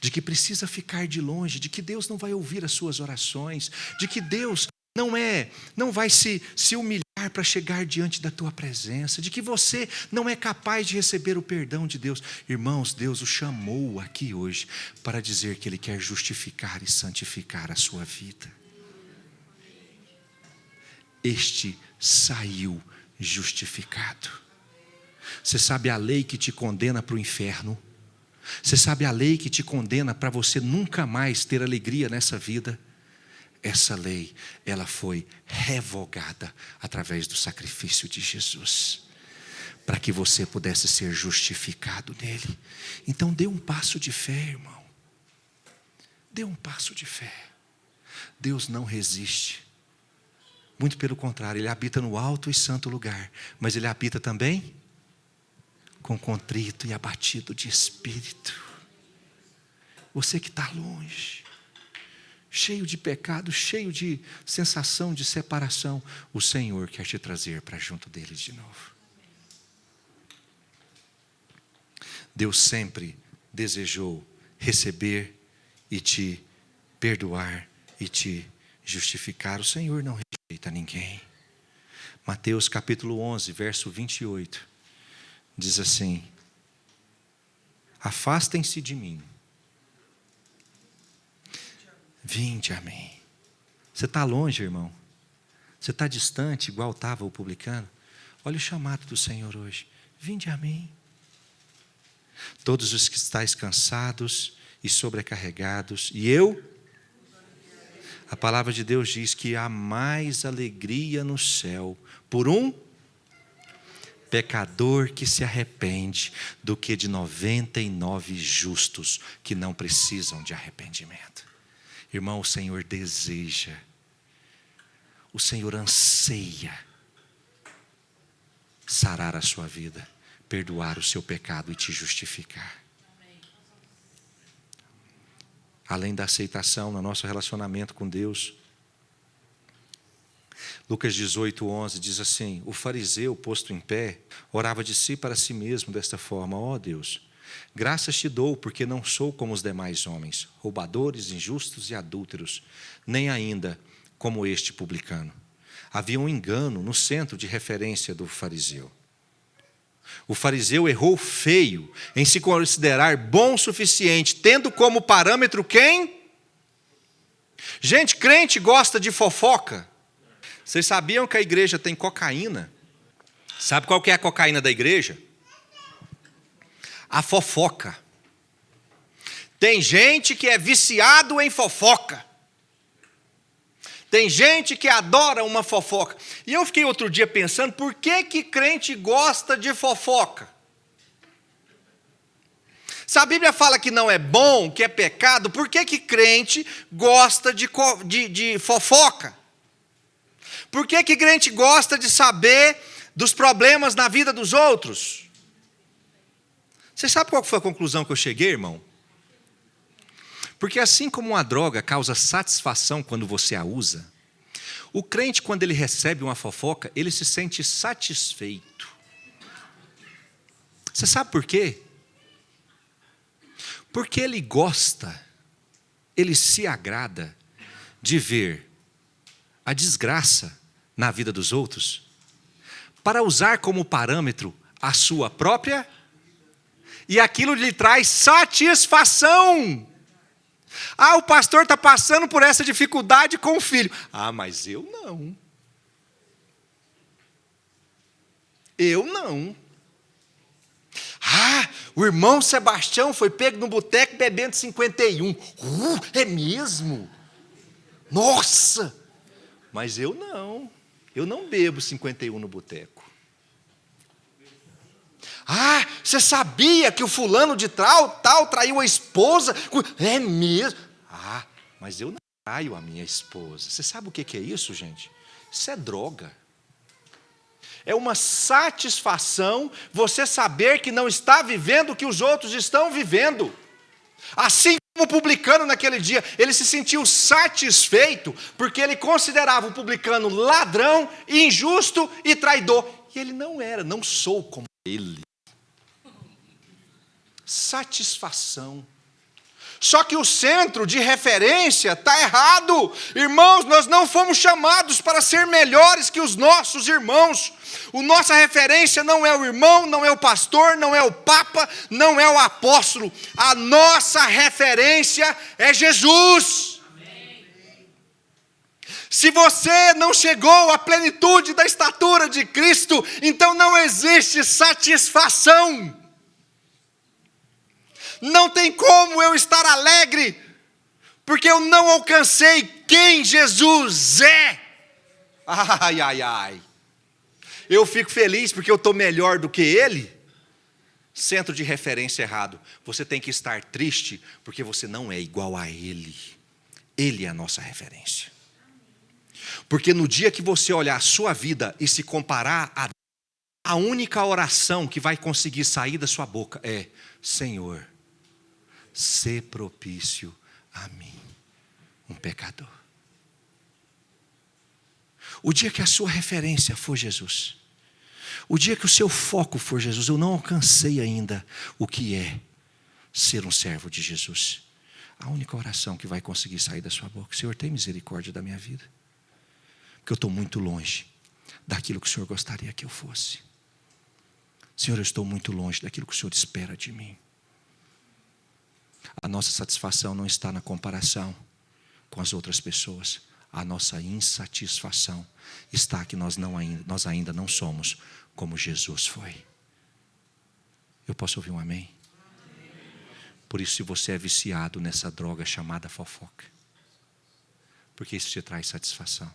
de que precisa ficar de longe, de que Deus não vai ouvir as suas orações, de que Deus não vai se humilhar para chegar diante da tua presença, de que você não é capaz de receber o perdão de Deus. Irmãos, Deus o chamou aqui hoje para dizer que Ele quer justificar e santificar a sua vida. Este saiu justificado. Você sabe a lei que te condena para o inferno? Você sabe a lei que te condena para você nunca mais ter alegria nessa vida? Essa lei, ela foi revogada através do sacrifício de Jesus, para que você pudesse ser justificado nele. Então dê um passo de fé, irmão. Dê um passo de fé. Deus não resiste. Muito pelo contrário, Ele habita no alto e santo lugar, mas Ele habita também com contrito e abatido de espírito. Você que está longe, cheio de pecado, cheio de sensação de separação, o Senhor quer te trazer para junto dele de novo. Deus sempre desejou receber e te perdoar e te justificar. O Senhor não rejeita ninguém. Mateus capítulo 11, verso 28, diz assim: afastem-se de mim, vinde a mim. Você está longe, irmão? Você está distante, igual estava o publicano? Olha o chamado do Senhor hoje: vinde a mim. Todos os que estáis cansados e sobrecarregados, e eu... A palavra de Deus diz que há mais alegria no céu por um pecador que se arrepende do que de 99 justos que não precisam de arrependimento. Irmão, o Senhor deseja, o Senhor anseia sarar a sua vida, perdoar o seu pecado e te justificar. Além da aceitação no nosso relacionamento com Deus, Lucas 18:11 diz assim: o fariseu, posto em pé, orava de si para si mesmo desta forma: ó Deus, graças te dou, porque não sou como os demais homens, roubadores, injustos e adúlteros, nem ainda como este publicano. Havia um engano no centro de referência do fariseu. O fariseu errou feio em se considerar bom o suficiente, tendo como parâmetro quem? Gente, crente gosta de fofoca. Vocês sabiam que a igreja tem cocaína? Sabe qual que é a cocaína da igreja? A fofoca. Tem gente que é viciado em fofoca. Tem gente que adora uma fofoca. E eu fiquei outro dia pensando, por que crente gosta de fofoca? Se a Bíblia fala que não é bom, que é pecado, por que crente gosta de fofoca? Por que crente gosta de saber dos problemas na vida dos outros? Você sabe qual foi a conclusão que eu cheguei, irmão? Porque assim como uma droga causa satisfação quando você a usa, o crente, quando ele recebe uma fofoca, ele se sente satisfeito. Você sabe por quê? Porque ele gosta, ele se agrada de ver a desgraça na vida dos outros, para usar como parâmetro a sua própria, e aquilo lhe traz satisfação. Ah, o pastor está passando por essa dificuldade com o filho. Ah, mas eu não. Eu não. Ah, o irmão Sebastião foi pego no boteco bebendo 51. É mesmo? Nossa! Mas eu não. Eu não bebo 51 no boteco. Ah, você sabia que o fulano de tal traiu a esposa? É mesmo? Ah, mas eu não traio a minha esposa. Você sabe o que é isso, gente? Isso é droga. É uma satisfação você saber que não está vivendo o que os outros estão vivendo. Assim como o publicano naquele dia, ele se sentiu satisfeito, porque ele considerava o publicano ladrão, injusto e traidor. E ele não era, não sou como ele. Satisfação. Só que o centro de referência está errado. Irmãos, nós não fomos chamados para ser melhores que os nossos irmãos. A nossa referência não é o irmão, não é o pastor, não é o papa, não é o apóstolo. A nossa referência é Jesus. Amém. Se você não chegou à plenitude da estatura de Cristo, então não existe satisfação. Não tem como eu estar alegre, porque eu não alcancei quem Jesus é. Ai, ai, ai. Eu fico feliz porque eu estou melhor do que Ele. Centro de referência errado. Você tem que estar triste porque você não é igual a Ele. Ele é a nossa referência. Porque no dia que você olhar a sua vida e se comparar a única oração que vai conseguir sair da sua boca é: Senhor, sê propício a mim, um pecador. O dia que a sua referência for Jesus, o dia que o seu foco for Jesus, eu não alcancei ainda o que é ser um servo de Jesus. A única oração que vai conseguir sair da sua boca: Senhor, tem misericórdia da minha vida, porque eu estou muito longe daquilo que o Senhor gostaria que eu fosse. Senhor, eu estou muito longe daquilo que o Senhor espera de mim. A nossa satisfação não está na comparação com as outras pessoas. A nossa insatisfação está que nós ainda não somos como Jesus foi. Eu posso ouvir um amém? Por isso, se você é viciado nessa droga chamada fofoca, porque isso te traz satisfação,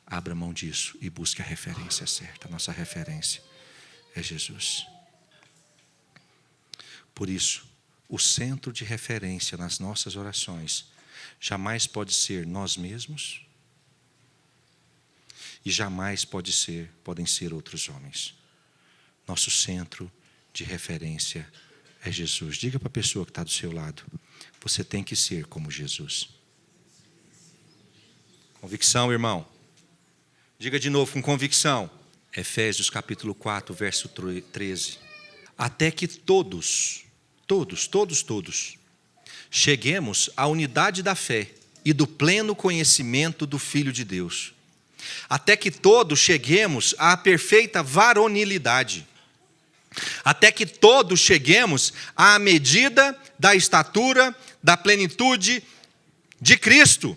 abra mão disso e busque a referência certa. A nossa referência é Jesus. Por isso, o centro de referência nas nossas orações jamais pode ser nós mesmos e jamais podem ser outros homens. Nosso centro de referência é Jesus. Diga para a pessoa que está do seu lado: você tem que ser como Jesus. Convicção, irmão. Diga de novo com convicção. Efésios capítulo 4, verso 13. Até que todos cheguemos à unidade da fé e do pleno conhecimento do Filho de Deus. Até que todos cheguemos à perfeita varonilidade. Até que todos cheguemos à medida da estatura, da plenitude de Cristo.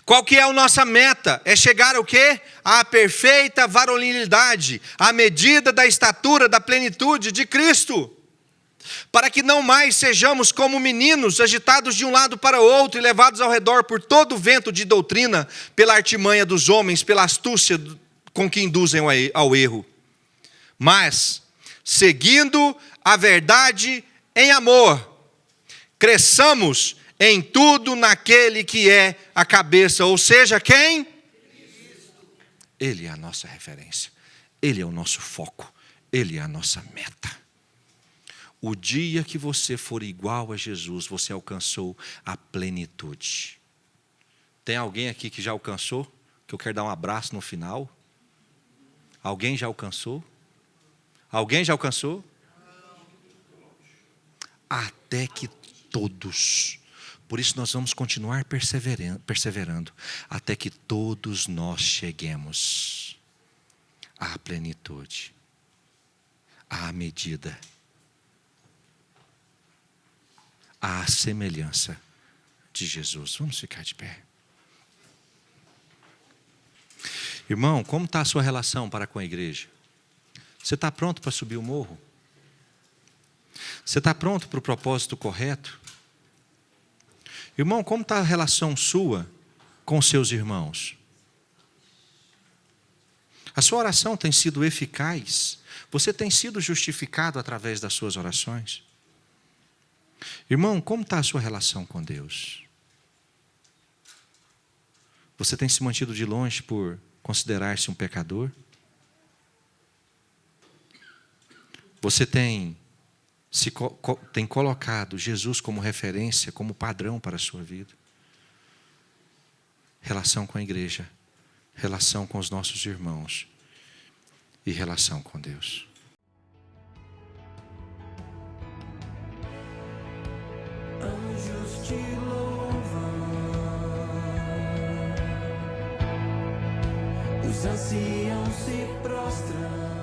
Qual que é a nossa meta? É chegar ao quê? À perfeita varonilidade, à medida da estatura, da plenitude de Cristo. Para que não mais sejamos como meninos, agitados de um lado para o outro e levados ao redor por todo o vento de doutrina, pela artimanha dos homens, pela astúcia com que induzem ao erro. Mas, seguindo a verdade em amor, cresçamos em tudo naquele que é a cabeça, ou seja, quem? Ele é a nossa referência, Ele é o nosso foco, Ele é a nossa meta. O dia que você for igual a Jesus, você alcançou a plenitude. Tem alguém aqui que já alcançou? Que eu quero dar um abraço no final? Alguém já alcançou? Alguém já alcançou? Até que todos. Por isso nós vamos continuar perseverando até que todos nós cheguemos à plenitude, à medida, à semelhança de Jesus. Vamos ficar de pé. Irmão, como está a sua relação para com a igreja? Você está pronto para subir o morro? Você está pronto para o propósito correto? Irmão, como está a relação sua com seus irmãos? A sua oração tem sido eficaz? Você tem sido justificado através das suas orações? Irmão, como está a sua relação com Deus? Você tem se mantido de longe por considerar-se um pecador? Você tem colocado Jesus como referência, como padrão para a sua vida? Relação com a igreja, relação com os nossos irmãos e relação com Deus. Anjos te louvam, os anciãos se prostram.